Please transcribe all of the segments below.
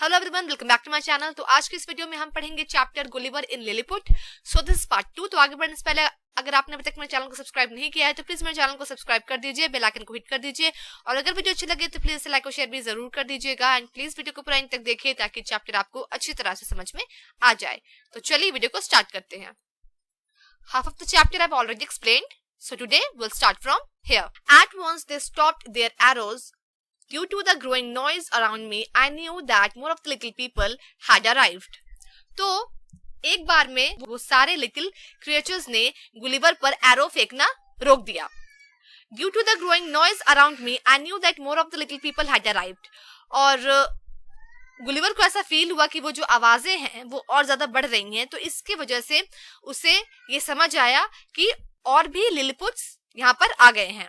Hello everyone, welcome back to my channel. तो आज के इस वीडियो में हम पढ़ेंगे chapter Gulliver in Lilliput. So this part 2। तो आगे बढ़ने से पहले अगर आपने अभी तक मेरे चैनल को सब्सक्राइब नहीं किया है तो प्लीज मेरे चैनल को सब्सक्राइब कर दीजिए, बेल आइकन को हिट कर दीजिए और अगर वीडियो अच्छी लगे तो प्लीज इसे लाइक और शेयर भी जरूर कर दीजिएगा। एंड प्लीज वीडियो को पूरा एंड तक देखिए ताकि चैप्टर आपको अच्छी तरह से समझ में आ जाए। तो चलिए वीडियो को स्टार्ट करते हैं। Half of the chapter I have already explained, so today we'll start from here. At once they stopped their arrows. Due to the growing noise around me, I knew that more of the little people had arrived. तो एक बार में वो सारे little creatures ने Gulliver पर arrow फेंकना रोक दिया। Due to the growing noise around me, I knew that more of the little people had arrived. और गुलिवर को ऐसा फील हुआ कि वो जो आवाजें हैं वो और ज्यादा बढ़ रही हैं, तो इसकी वजह से उसे ये समझ आया कि और भी लिलीपुट्स यहाँ पर आ गए हैं।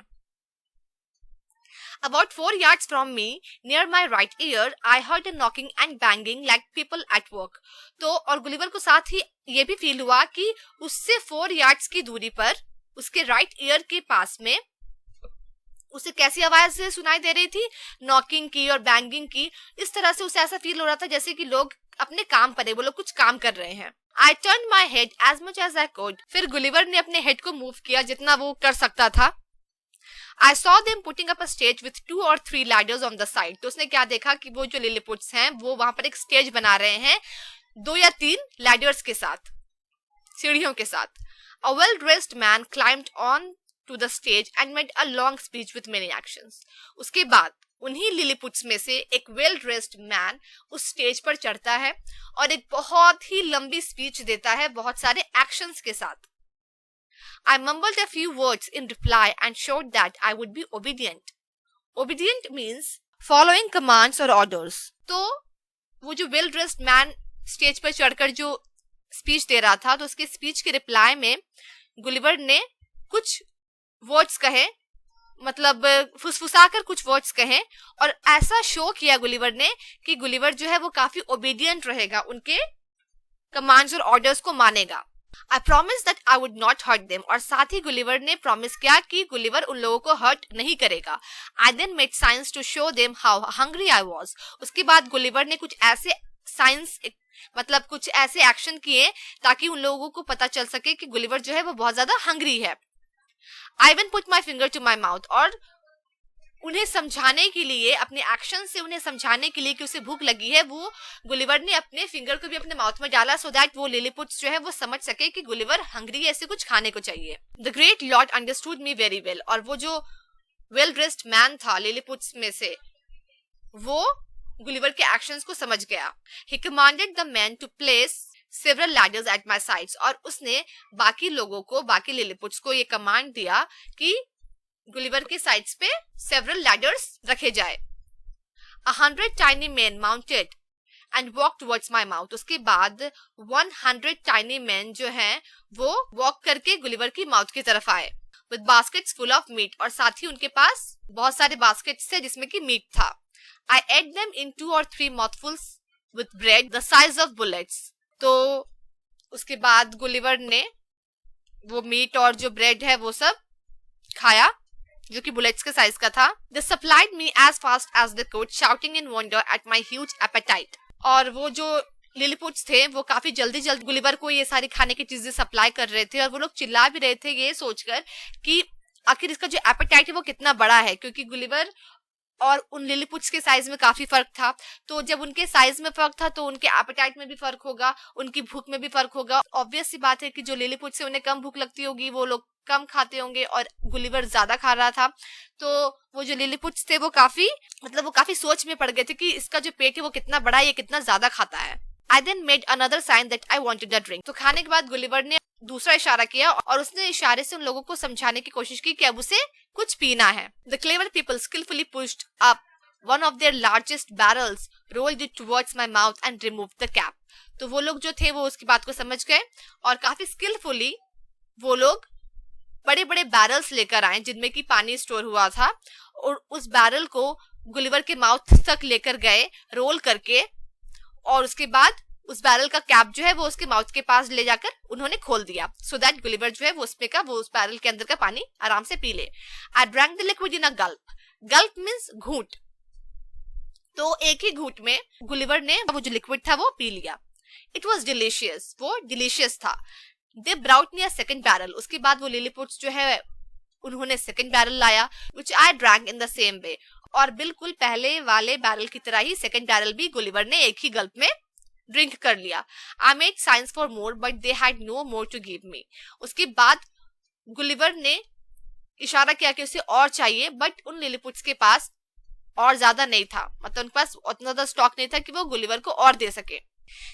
About 4 yards from me, near my right ear, I heard a knocking and banging like people at work. तो और गुलिवर को साथ ही ये भी फील हुआ कि उससे 4 yards की दूरी पर उसके राइट ईयर के पास में उसे कैसी आवाज सुनाई दे रही थी, नॉकिंग की और बैंगिंग की। इस तरह से उसे ऐसा फील हो रहा था जैसे कि लोग अपने काम पर है, वो लोग कुछ काम कर रहे हैं। I turned my head as much as I could. फिर गुलिवर ने अपने हेड को मूव किया जितना वो कर सकता था। I saw them putting up a stage with 2 or 3 ladders on the side. तो उसने क्या देखा कि वो जो लिलीपुट्स हैं वो वहां पर एक स्टेज बना रहे हैं 2 या 3 लैडर्स के साथ, सीढ़ियों के साथ। A well-dressed man climbed on to the stage and made a long speech with many actions. उसके बाद उन्हीं लिलीपुट्स में से एक वेल ड्रेस्ड मैन उस स्टेज पर चढ़ता है और एक बहुत ही लंबी स्पीच देता है बहुत सारे एक्शंस के साथ। I mumbled a few words in reply and showed that I would be obedient. Obedient means following commands or orders. तो वो जो वेल ड्रेस्ड मैन स्टेज पर चढ़कर जो स्पीच दे रहा था, तो उसके स्पीच के रिप्लाई में गुलिवर ने कुछ वर्ड्स कहे, मतलब फुसफुसाकर कुछ वर्ड्स कहे और ऐसा शो किया गुलिवर ने कि गुलिवर जो है वो काफी ओबीडियंट रहेगा, उनके कमांड्स और ऑर्डर्स को मानेगा। I promised that I would not hurt them. और साथ ही गुलिवर ने प्रॉमिस किया कि गुलिवर उन लोगों को हर्ट नहीं करेगा। I then made signs to show them how hungry I was. उसके बाद गुलिवर ने कुछ ऐसे साइंस, मतलब कुछ ऐसे एक्शन किए ताकि उन लोगों को पता चल सके कि गुलिवर जो है वो बहुत ज्यादा हंग्री है। I even put my finger to my mouth. और उन्हें समझाने के लिए, अपने एक्शन से उन्हें समझाने के लिए कि उसे भूख लगी है, वो गुलिवर ने अपने फिंगर को भी अपने माउथ में डाला सो दैट वो लिलीपुट्स जो है वो समझ सके कि गुलिवर हंग्री है, ऐसे कुछ खाने को चाहिए। The great Lord understood me very well. और वो जो वेल ड्रेस्ड मैन था लिलीपुट्स में से, वो गुलिवर के एक्शंस को समझ गया। He commanded the man to place several ladders at my sides. और उसने बाकी लोगों को, बाकी लिलीपुट्स को ये कमांड दिया कि गुलिवर के साइड्स पे several ladders रखे जाए। 100 tiny men mounted and walked towards my mouth. उसके बाद 100 tiny men जो हैं वो वॉक करके गुलिवर की माउथ की तरफ आए with baskets full of meat. और साथ ही उनके पास बहुत सारे बास्केट्स थे जिसमें कि मीट था। I ate them in 2 or 3 mouthfuls with bread the size of bullets. तो उसके बाद गुलिवर ने वो मीट और जो ब्रेड है वो सब खाया जो कि बुलेट्स के साइज का था। They supplied me as fast as they could, shouting in wonder at my huge appetite. और वो जो लिलीपुट्स थे वो काफी जल्दी गुलिवर को ये सारी खाने की चीजें सप्लाई कर रहे थे और वो लोग चिल्ला भी रहे थे ये सोचकर कि आखिर इसका जो एपेटाइट है वो कितना बड़ा है, क्योंकि गुलिवर और उन लिलीपुट्स के साइज में काफी फर्क था। तो जब उनके साइज में फर्क था तो उनके एपेटाइट में भी फर्क होगा, उनकी भूख में भी फर्क होगा। ऑब्वियस सी बात है कि जो लिलीपुट्स से उन्हें कम भूख लगती होगी वो लोग कम खाते होंगे और गुलिवर ज्यादा खा रहा था। तो वो जो लिलीपुट्स थे वो काफी सोच में पड़ गए थे कि इसका जो पेट है वो कितना बड़ा है, ये कितना ज्यादा खाता है। I then made another sign that I wanted a drink. तो खाने के बाद गुलिवर ने दूसरा इशारा किया और उसने इशारे से उन लोगों को समझाने की कोशिश की कि अब उसे कुछ पीना है। The clever people skillfully pushed up one of their largest barrels, rolled it towards my mouth and removed the cap. तो वो लोग जो थे वो उसकी बात को समझ गए और काफी स्किलफुली वो लोग बड़े बड़े बैरल्स लेकर आए जिनमें कि पानी स्टोर हुआ था और उस बैरल को गुलिवर के माउथ तक लेकर गए रोल करके, और उसके बाद उस बैरल का कैप जो है वो उसके माउथ के पास ले जाकर उन्होंने खोल दिया सो दैट गुलिवर जो है वो उस बैरल के अंदर का पानी आराम से पी ले। I drank the liquid in a gulp. Gulp means घूंट। तो एक ही घूंट में गुलिवर ने वो जो लिक्विड था वो पी लिया। इट वॉज डिलीशियस, वो डिलीशियस था। They brought me a second barrel, उसके बाद वो लिलीपुट्स जो है उन्होंने सेकंड बैरल लाया, which I drank in the same way, और बिल्कुल पहले वाले बैरल की तरह ही सेकंड बैरल भी गुलिवर ने एक ही गल्प में ड्रिंक कर लिया। I made signs for more but they had no more to give me. उसके बाद गुलिवर ने इशारा किया कि उसे और चाहिए, बट उन लिलीपुट्स के पास और ज्यादा नहीं था, मतलब उनके पास उतना ज्यादा स्टॉक नहीं था कि वो गुलिवर को और दे सके।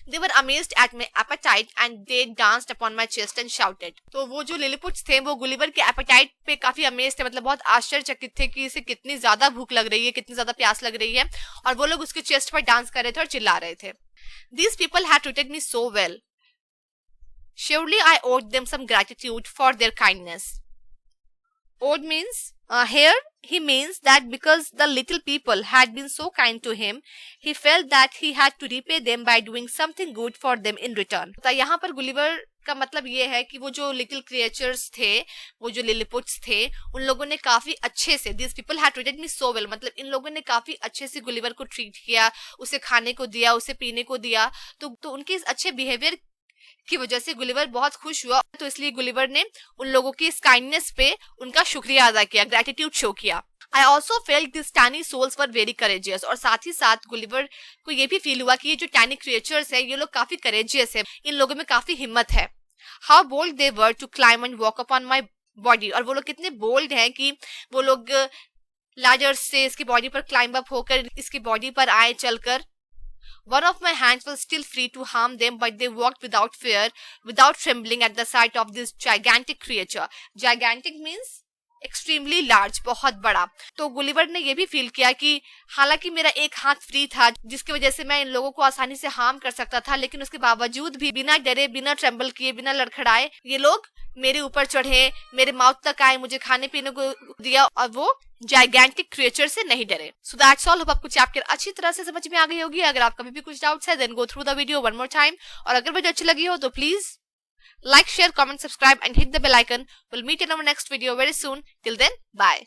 They were amazed at my appetite and they danced upon my chest and shouted. तो वो जो लिलीपुट्स थे वो गुलिवर के एपेटाइट पे काफी अमेज थे, मतलब बहुत आश्चर्यचकित थे कि इसे कितनी ज्यादा भूख लग रही है, कितनी ज्यादा प्यास लग रही है, और वो लोग उसके चेस्ट पर डांस कर रहे थे और चिल्ला रहे थे। These people had treated me so well. Surely I owed them some gratitude for their kindness. Owed means here he means that because the little people had been so kind to him, he felt that he had to repay them by doing something good for them in return. तो यहाँ पर Gulliver का मतलब ये है कि वो जो लिटिल क्रिएचर्स थे, वो जो लिलीपुट्स थे, उन लोगों ने काफी अच्छे से, this people had treated me so well, मतलब इन लोगों ने काफी अच्छे से गुलिवर को ट्रीट किया, उसे खाने को दिया, उसे पीने को दिया। तो उनके इस अच्छे बिहेवियर की वजह से गुलिवर बहुत खुश हुआ, तो इसलिए गुलिवर ने उन लोगों की इस काइंडनेस पे उनका शुक्रिया अदा किया, ग्रेटिट्यूड शो किया। I also felt this tiny souls were very courageous, और साथ ही साथ गुलिवर को ये भी फील हुआ कि ये जो टैनी क्रिएचर्स है ये लोग काफी करेजियस है, इन लोगों में काफी हिम्मत है। How bold they were to climb and walk up on my body, और वो लोग कितने बोल्ड हैं कि वो लोग लैडर्स से इसकी बॉडी पर क्लाइंब अप होकर इसकी बॉडी पर आए चलकर। One of my hands was still free to harm them, but they walked without fear, without trembling at the sight of this gigantic creature. Gigantic means extremely large, बहुत बड़ा। तो Gulliver ने ये भी फील किया कि हालांकि मेरा एक हाथ फ्री था, जिसकी वजह से मैं इन लोगों को आसानी से हार्म कर सकता था, लेकिन उसके बावजूद भी बिना डरे, बिना ट्रेम्बल किए, बिना लड़खड़ाए ये लोग मेरे ऊपर चढ़े, मेरे माउथ तक आए, मुझे खाने पीने को दिया, और वो जाइगेंटिक क्रिएचर से नहीं डरे। So that's all. होप आपको चैप्टर अच्छी तरह से समझ में आ गई होगी। अगर आपका भी कुछ डाउट्स है then go through the video one more time, और अगर वीडियो अच्छी लगी हो तो please like, share, comment, subscribe and hit the bell icon. We'll meet in our next video very soon. Till then, bye.